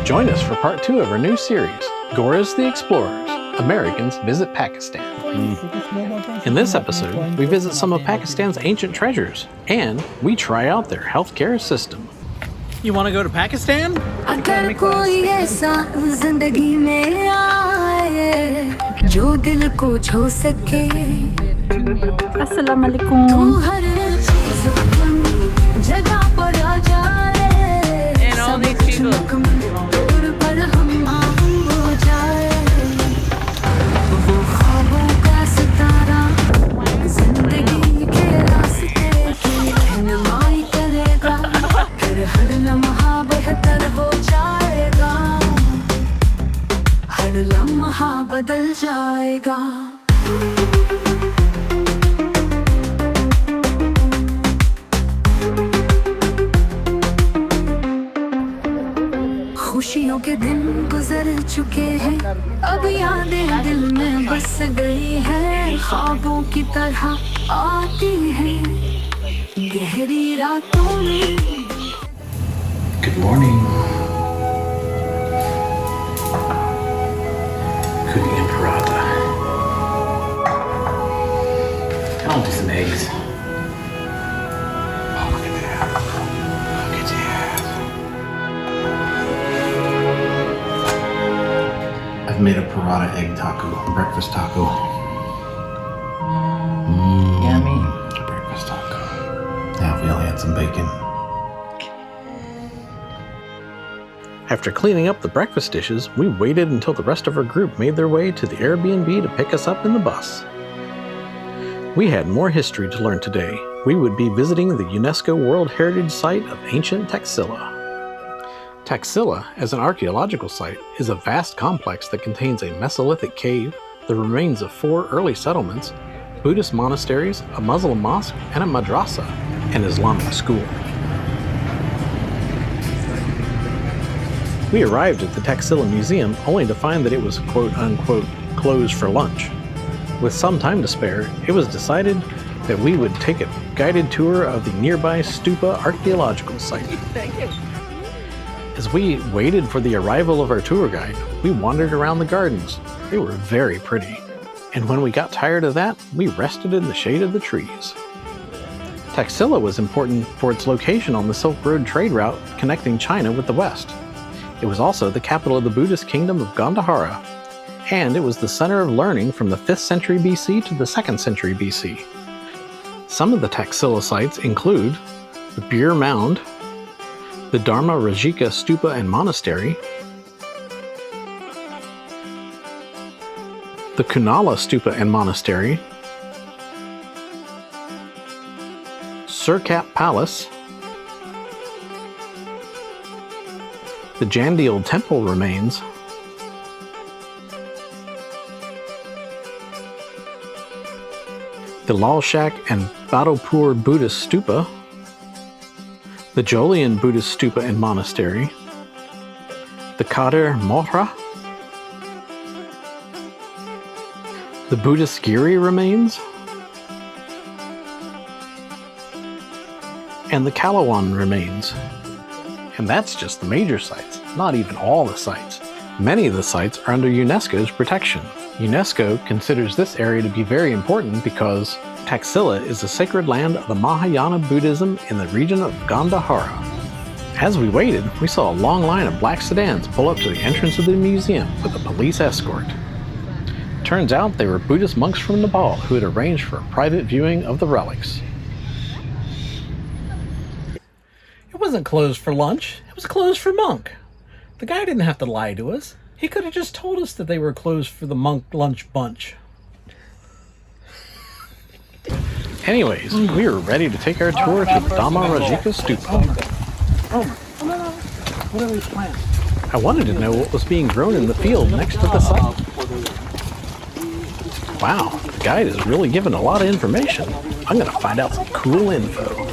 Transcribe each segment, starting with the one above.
Join us for part 2 of our new series, Goras the Explorers, Americans Visit Pakistan. In this episode, we visit some of Pakistan's ancient treasures, and we try out their healthcare system. You want to go to Pakistan? Assalamu alaikum. And all these people. बदल जाएगा खुशियों के दिन गुजर चुके हैं अब यादें दिल में बस गई है ख्वाबों की तरह आती हैं गहरी रातों में Good morning. Cooking paratha. I'll do some eggs. Oh, look at that. Look at that. I've made a paratha egg taco, breakfast taco. Yummy. Breakfast taco. Now if we only had some bacon. After cleaning up the breakfast dishes, we waited until the rest of our group made their way to the Airbnb to pick us up in the bus. We had more history to learn today. We would be visiting the UNESCO World Heritage Site of ancient Taxila. Taxila, as an archaeological site, is a vast complex that contains a Mesolithic cave, the remains of 4 early settlements, Buddhist monasteries, a Muslim mosque, and a madrasa, an Islamic school. We arrived at the Taxila Museum only to find that it was quote-unquote closed for lunch. With some time to spare, it was decided that we would take a guided tour of the nearby Stupa archaeological site. Thank you. As we waited for the arrival of our tour guide, we wandered around the gardens. They were very pretty. And when we got tired of that, we rested in the shade of the trees. Taxila was important for its location on the Silk Road trade route connecting China with the West. It was also the capital of the Buddhist kingdom of Gandhara, and it was the center of learning from the 5th century BC to the 2nd century BC. Some of the Taxila sites include the Bir Mound, the Dharmarajika Stupa and Monastery, the Kunala Stupa and Monastery, Surkap Palace, the Jandil Temple remains, the Lal Shak and Badopur Buddhist Stupa, the Jolian Buddhist Stupa and Monastery, the Kadir Mohra, the Buddhist Giri remains, and the Kalawan remains. And that's just the major sites, not even all the sites. Many of the sites are under UNESCO's protection. UNESCO considers this area to be very important because Taxila is the sacred land of the Mahayana Buddhism in the region of Gandhara. As we waited, we saw a long line of black sedans pull up to the entrance of the museum with a police escort. Turns out they were Buddhist monks from Nepal who had arranged for a private viewing of the relics. It wasn't closed for lunch, it was closed for monk. The guy didn't have to lie to us. He could have just told us that they were closed for the monk lunch bunch. Anyways, we were ready to take our tour to the Dharamarajika Stupa. What are these plants? I wanted to know what was being grown in the field next to the site. Wow, the guide is really giving a lot of information. I'm gonna find out some cool info.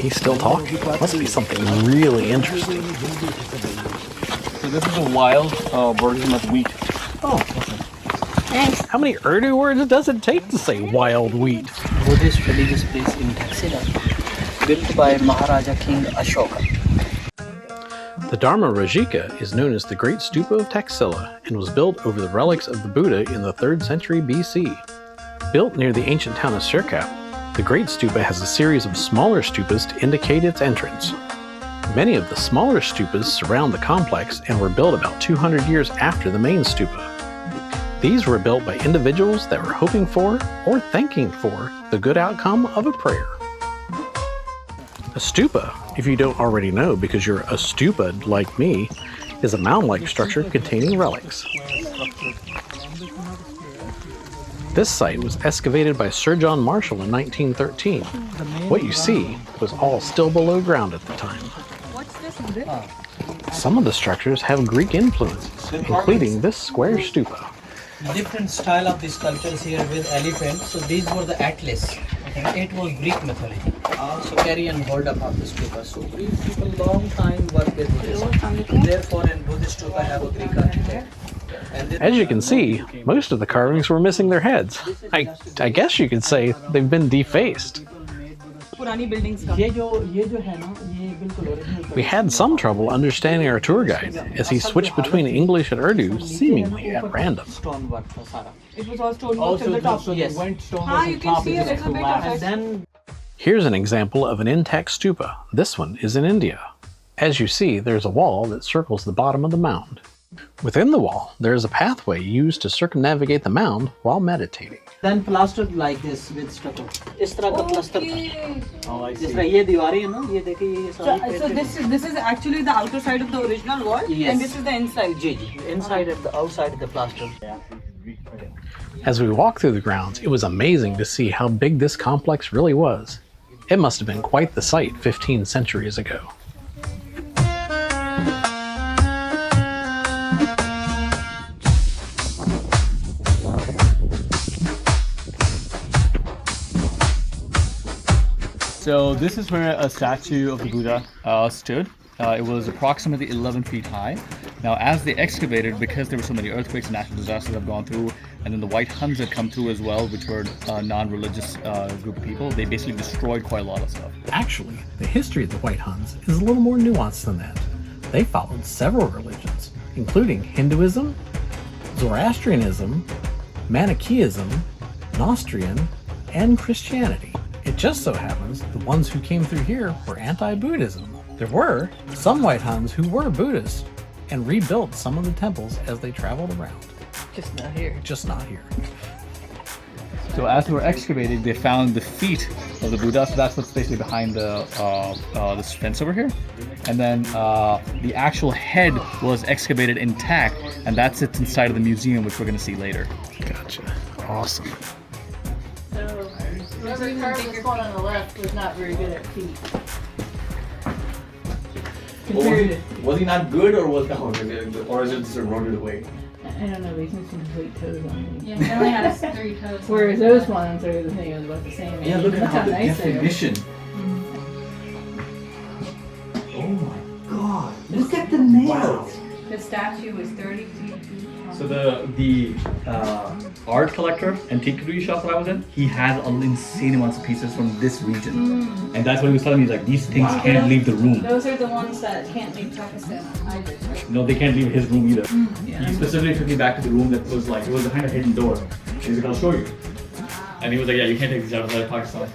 He's still talking. Must be something really interesting. So this is a wild version of wheat. Oh, How many Urdu words does it take to say wild wheat? Buddhist religious place in Taxila, built by Maharaja King Ashoka. The Dharmarajika is known as the Great Stupa of Taxila and was built over the relics of the Buddha in the 3rd century BC. Built near the ancient town of Sirkap, the Great Stupa has a series of smaller stupas to indicate its entrance. Many of the smaller stupas surround the complex and were built about 200 years after the main stupa. These were built by individuals that were hoping for or thanking for the good outcome of a prayer. A stupa, if you don't already know because you're a stupid like me, is a mound-like structure containing relics. This site was excavated by Sir John Marshall in 1913. What you see was all still below ground at the time. Some of the structures have Greek influences, including this square stupa. Different style of the sculptures here with elephant. So these were the Atlas. Okay. It was Greek mythology. So carry and hold up of the stupa. So Greek people long time work with Buddhism. Therefore in Buddhist stupa have a Greek architect. As you can see, most of the carvings were missing their heads. I guess you could say they've been defaced. We had some trouble understanding our tour guide as he switched between English and Urdu seemingly at random. It was all stonework till the top. Yes. You can see a little bit of it. Then Here's an example of an intact stupa. This one is in India. As you see, there's a wall that circles the bottom of the mound. Within the wall, there is a pathway used to circumnavigate the mound while meditating. then plastered like this with stucco. इस तरह का plaster था. Oh, I see. जिस तरह ये दीवारें हैं ना, ये देखिए ये सारी. So this is actually the outer side of the original wall, Yes. and this is the inside. Ji. Inside and the outside of the plaster. As we walked through the grounds, it was amazing to see how big this complex really was. It must have been quite the sight 15 centuries ago. So this is where a statue of the Buddha stood. It was approximately 11 feet high. Now, as they excavated, because there were so many earthquakes and natural disasters that have gone through, and then the White Huns had come through as well, which were a non-religious group of people, they basically destroyed quite a lot of stuff. Actually, the history of the White Huns is a little more nuanced than that. They followed several religions, including Hinduism, Zoroastrianism, Manichaeism, Nostrian, and Christianity. It just so happens the ones who came through here were anti-Buddhism. There were some White Huns who were Buddhist and rebuilt some of the temples as they traveled around. Just not here. Just not here. So as they were excavating, they found the feet of the Buddha. So that's what's basically behind this fence over here. And then the actual head was excavated intact, and that sits inside of the museum, which we're going to see later. Gotcha. Awesome. Whoever carved this one on the left was not very good at feet. Was he not good, or is it just eroded away? I don't know, but he's missing complete toes on me. Yeah, he only has 3 toes. Whereas those ones are the thing was about the same. Yeah, look at how the nice they are. definition. Oh my God! Look at the nails. The statue is 30 feet tall. So the art collector, antiquity shop that I was in, he had an insane amounts of pieces from this region, and that's what he was telling me. He's like, these things can't leave the room. Those are the ones that can't leave Pakistan either. No, they can't leave his room either. Yeah. He specifically took me back to the room that was like, it was behind a hidden door. He's like, I'll show you. And he was like, yeah, you can't take these outside of Pakistan.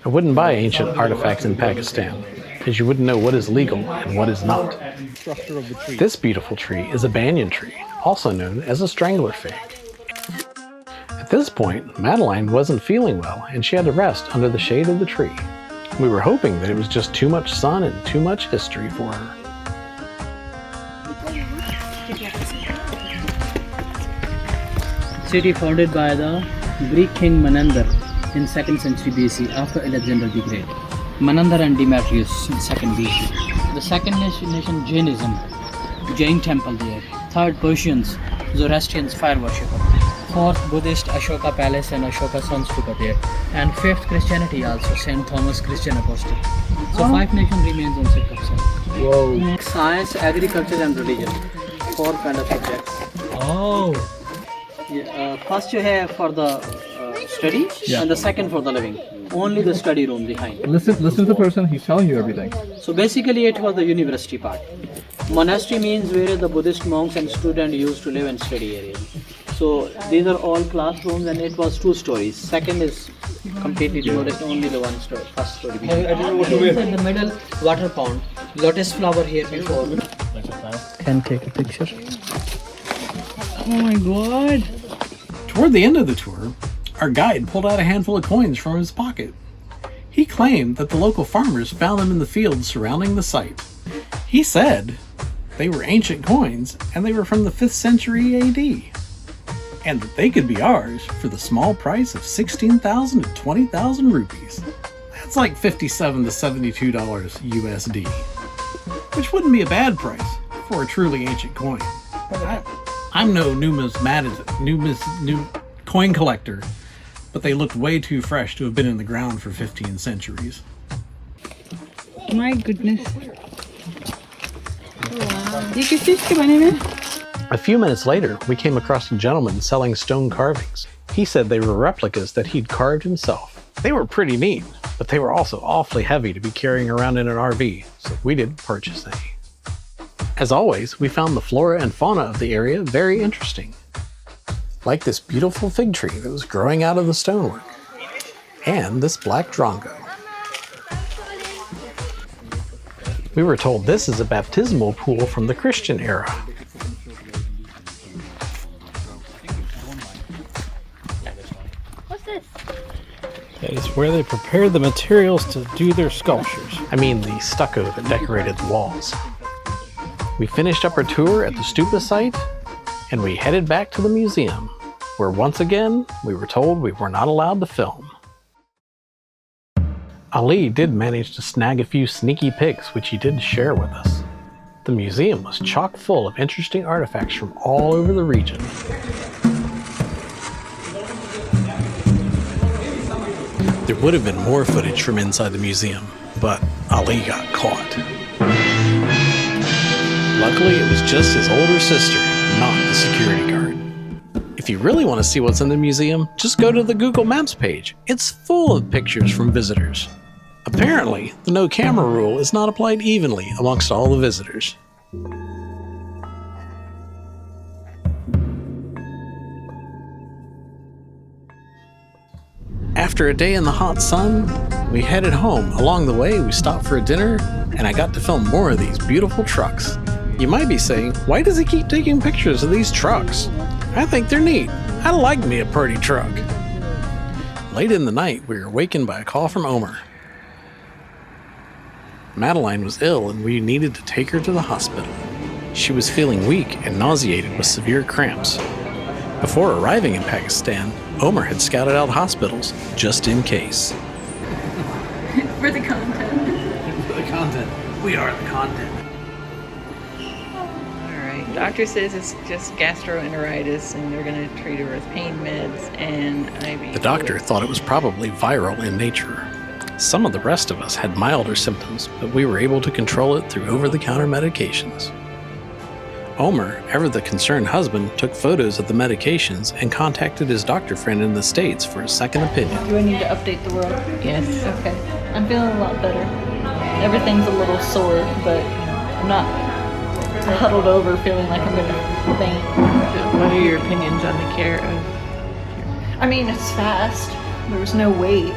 I wouldn't buy ancient artifacts in Pakistan, because you wouldn't know what is legal and what is not. This beautiful tree is a banyan tree, also known as a strangler fig. At this point, Madeline wasn't feeling well, and she had to rest under the shade of the tree. We were hoping that it was just too much sun and too much history for her. City founded by the Greek king Menandar in 2nd century BC after Alexander the Great. Menandar and Demetrius in 2nd BC. The second nation Jainism, Jain temple there. Third Persians, Zoroastrians fire worshipper. Fourth Buddhist Ashoka Palace and Ashoka Sun Stupa there. And fifth Christianity also, St. Thomas Christian Apostle. So 5 nations remains on Sikh side. Whoa. Science, agriculture and religion. 4 kind of subjects. Oh. First you have for the study and the second for the living. Only the study room behind. Listen to the person. He's telling you everything. So basically it was the university part. Monastery means where the Buddhist monks and students used to live and study area. So these are all classrooms and it was 2 stories. Second is completely demolished, only the 1 story, first story. I don't know what to wear. In the middle, water pond, lotus flower here before. Can take a picture. Oh my god. Toward the end of the tour, our guide pulled out a handful of coins from his pocket. He claimed that the local farmers found them in the fields surrounding the site. He said they were ancient coins and they were from the 5th century AD, and that they could be ours for the small price of 16,000 to 20,000 rupees. That's like $57 to $72 USD, which wouldn't be a bad price for a truly ancient coin. I'm no new coin collector, but they looked way too fresh to have been in the ground for 15 centuries. My goodness. A few minutes later, we came across a gentleman selling stone carvings. He said they were replicas that he'd carved himself. They were pretty neat, but they were also awfully heavy to be carrying around in an RV, so we didn't purchase any. As always, we found the flora and fauna of the area very interesting, like this beautiful fig tree that was growing out of the stonework, and this black drongo. We were told this is a baptismal pool from the Christian era. What's this? That is where they prepared the materials to do their sculptures. I mean the stucco that decorated the walls. We finished up our tour at the stupa site, and we headed back to the museum, where once again, we were told we were not allowed to film. Ali did manage to snag a few sneaky pics, which he did share with us. The museum was chock full of interesting artifacts from all over the region. There would have been more footage from inside the museum, but Ali got caught. Luckily, it was just his older sister, not the security guard. If you really want to see what's in the museum, just go to the Google Maps page. It's full of pictures from visitors. Apparently, the no camera rule is not applied evenly amongst all the visitors. After a day in the hot sun, we headed home. Along the way, we stopped for a dinner, and I got to film more of these beautiful trucks. You might be saying, why does he keep taking pictures of these trucks? I think they're neat. I like me a pretty truck. Late in the night, we were awakened by a call from Omer. Madeline was ill and we needed to take her to the hospital. She was feeling weak and nauseated with severe cramps. Before arriving in Pakistan, Omer had scouted out hospitals just in case. For the content. For the content. We are the content. Alright, doctor says it's just gastroenteritis and they're going to treat her with pain meds and IV. The doctor thought it was probably viral in nature. Some of the rest of us had milder symptoms, but we were able to control it through over-the-counter medications. Omer, ever the concerned husband, took photos of the medications and contacted his doctor friend in the States for a second opinion. Do I need to update the world? Yes. Okay. I'm feeling a lot better. Everything's a little sore, but I'm not huddled over feeling like I'm gonna faint. What are your opinions on the care of? I mean, it's fast. There was no wait.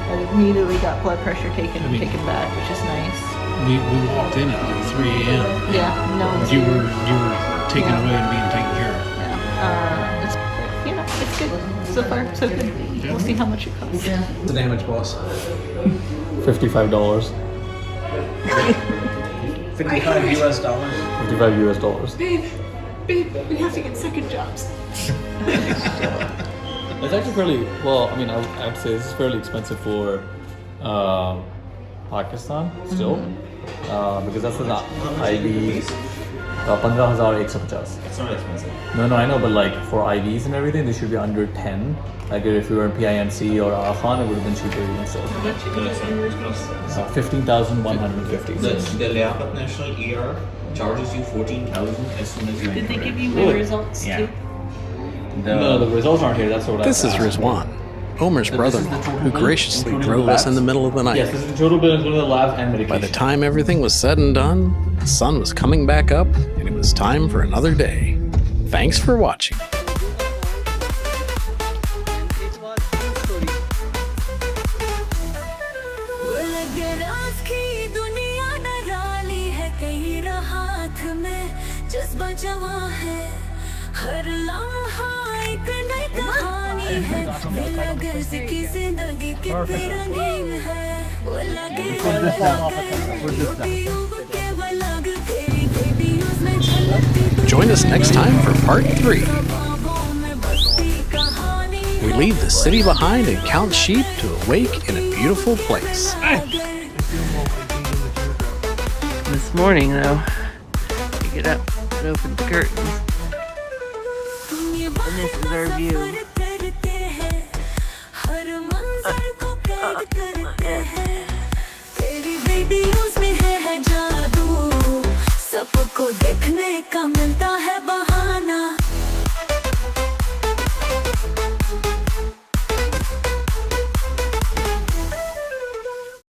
I immediately got blood pressure taken back, which is nice. We walked in at like 3 a.m. Yeah, no one's You here. were taken away and being taken care of. Yeah. It's it's good. So far, so good. We'll see how much it costs. The damage, boss. $55. $55 US. $55 US. Babe, we have to get second jobs. It's actually fairly, well, I mean, I'd say this is fairly expensive for Pakistan still, because that's not IV. 15,150. It's not expensive. No, I know, but like for IVs and everything, they should be under 10. Like if you were in PIMC or Khan, it would have been cheaper even so. 15,150. The Liaquat National ER charges you 14,000 as soon as you Did they enter. give you my results Yeah. too? No, the results aren't here. That's what This is Rizwan, Omer's brother-in-law, who graciously drove us in the middle of the night. Yes, this is the total bill including the labs and medication. By the time everything was said and done, the sun was coming back up, and it was time for another day. Thanks for watching. हर लम्हा एक नई कहानी है लगे की जिंदगी कितनी रंगीन है वो लगे Join us next time for part 3. We leave the city behind and count sheep to awake in a beautiful place. This morning, though, you get up and open the curtains. And this is our view. सबको देखने का मिलता है बाहर